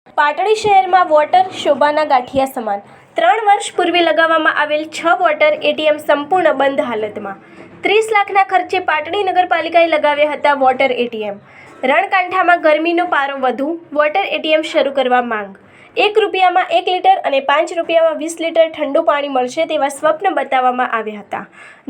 પાટડી શહેરમાં વોટર શોભાના ગાંઠિયા સમાન 3 વર્ષ પૂર્વે લગાવવામાં આવેલ 6 વોટર એટીએમ સંપૂર્ણ બંધ હાલતમાં। 30 લાખના ખર્ચે પાટડી નગરપાલિકાએ લગાવ્યા હતા વોટર એટીએમ। રણકાંઠામાં ગરમીનો પારો વધુ, વોટર એટીએમ શરૂ કરવા માંગ। 1 રૂપિયામાં 1 લીટર અને 5 રૂપિયામાં 20 લીટર ઠંડુ પાણી મળશે તેવા સ્વપ્ન બતાવવામાં આવ્યા હતા।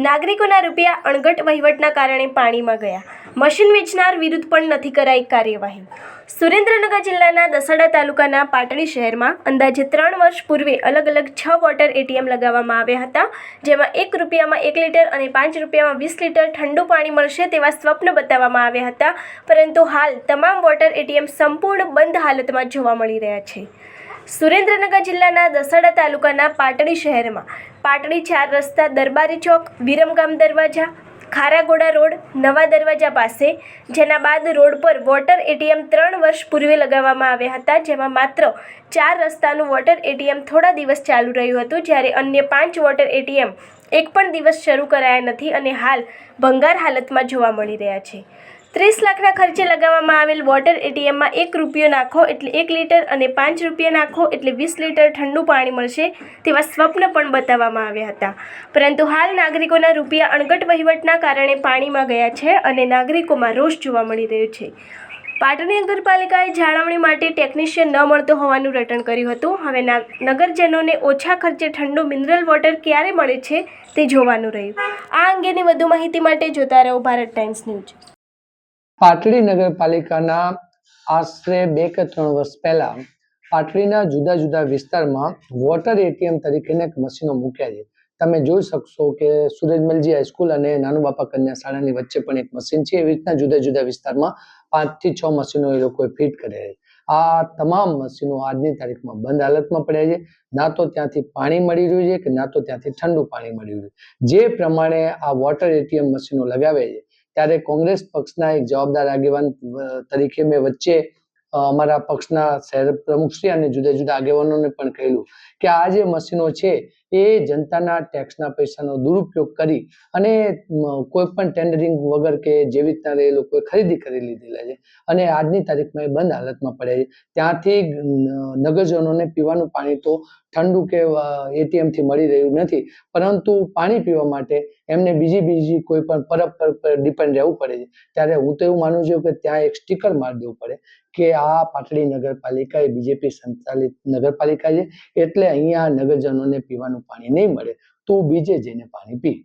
નાગરિકોના રૂપિયા અણઘટ વહીવટના કારણે પાણીમાં ગયા। મશીન વેચનાર વિરુદ્ધ પણ નથી કરાઈ કાર્યવાહી। સુરેન્દ્રનગર જિલ્લાના દસાડા તાલુકાના પાટડી શહેરમાં અંદાજે 3 વર્ષ પૂર્વે અલગ અલગ 6 વોટર એટીએમ લગાવવામાં આવ્યા હતા, જેમાં 1 રૂપિયામાં 1 લીટર અને 5 રૂપિયામાં 20 લીટર ઠંડુ પાણી મળશે તેવા સ્વપ્ન બતાવવામાં આવ્યા હતા, પરંતુ હાલ તમામ વોટર એટીએમ સંપૂર્ણ બંધ હાલતમાં જોવા મળી રહ્યા છે। સુરેન્દ્રનગર જિલ્લાના દસાડા તાલુકાના પાટડી શહેરમાં પાટડી 4 રસ્તા, દરબારી ચોક, વિરમગામ દરવાજા, ખારાગોડા રોડ, નવા દરવાજા પાસે, જેના બાદ રોડ પર વોટર એટીએમ 3 વર્ષ પૂર્વે લગાવવામાં આવ્યા હતા, જેમાં માત્ર 4 રસ્તાનું વોટર એટીએમ થોડા દિવસ ચાલુ રહ્યું હતું, જ્યારે અન્ય 5 વોટર એટીએમ એક પણ દિવસ શરૂ કરાયા નથી અને હાલ ભંગાર હાલતમાં જોવા મળી રહ્યા છે। 30 લાખના ખર્ચે લગાવવામાં આવેલ વોટર એટીએમમાં 1 રૂપિયો નાખો એટલે 1 લીટર અને 5 રૂપિયા નાખો એટલે 20 લીટર ઠંડુ પાણી મળશે તેવા સ્વપ્ન પણ બતાવવામાં આવ્યા હતા, પરંતુ હાલ નાગરિકોના રૂપિયા અણઘટ વહીવટના કારણે પાણીમાં ગયા છે અને નાગરિકોમાં રોષ જોવા મળી રહ્યો છે। પાટડી નગરપાલિકાએ જાળવણી માટે ટેકનિશિયન ન મળતો હોવાનું રટણ કર્યું હતું। હવે નગરજનોને ઓછા ખર્ચે ઠંડુ મિનરલ વોટર ક્યારે મળે છે તે જોવાનું રહ્યું। આ અંગેની વધુ માહિતી માટે જોતા રહો ભારત ટાઈમ્સ ન્યૂઝ। પાટડી નગરપાલિકાના આશરે 2 કે 3 વર્ષ પહેલા પાટડીના જુદા જુદા વિસ્તારમાં વોટર એટીએમ તરીકેના મશીનો મૂક્યા છે। તમે જોઈ શકશો કે સુરેજમલજી હાઈસ્કૂલ અને નાનું બાપા કન્યા શાળાની વચ્ચે પણ એક મશીન છે। એવી રીતના જુદા જુદા વિસ્તારમાં 5 થી 6 મશીનો એ લોકોએ ફિટ કર્યા છે। આ તમામ મશીનો આજની તારીખમાં બંધ હાલતમાં પડ્યા છે। ના તો ત્યાંથી પાણી મળી રહ્યું છે કે ના તો ત્યાંથી ઠંડુ પાણી મળી રહ્યું છે। જે પ્રમાણે આ વોટર એટીએમ મશીનો લગાવે છે ત્યારે કોંગ્રેસ પક્ષના એક જવાબદાર આગેવાન તરીકે મેં વચ્ચે અમારા પક્ષના શહેર પ્રમુખશ્રી અને જુદા જુદા આગેવાનોને પણ કહેલું કે આ જે મશીનો છે એ જનતાના ટેક્સના પૈસાનો દુરુપયોગ કરી અને કોઈ પણ ટેન્ડરિંગ વગર કે જેવી રીતના એ લોકોએ ખરીદી કરી લીધેલા છે અને આજની તારીખમાં એ બંધ હાલતમાં પડ્યા છે। ત્યાંથી નગરજનોને પીવાનું પાણી તો ઠંડુ કે એટીએમથી મળી રહ્યું નથી, પરંતુ પાણી પીવા માટે એમને બીજી કોઈ પણ પરબ પર ડિપેન્ડ રહેવું પડે છે। ત્યારે હું તો એવું માનું છું કે ત્યાં એક સ્ટીકર મારી દેવું પડે કે આ પાટડી નગરપાલિકા એ બીજેપી સંચાલિત નગરપાલિકા છે, એટલે અહીંયા નગરજનોને પીવાનું પાણી નહીં મળે તો બીજે જઈને પાણી પી।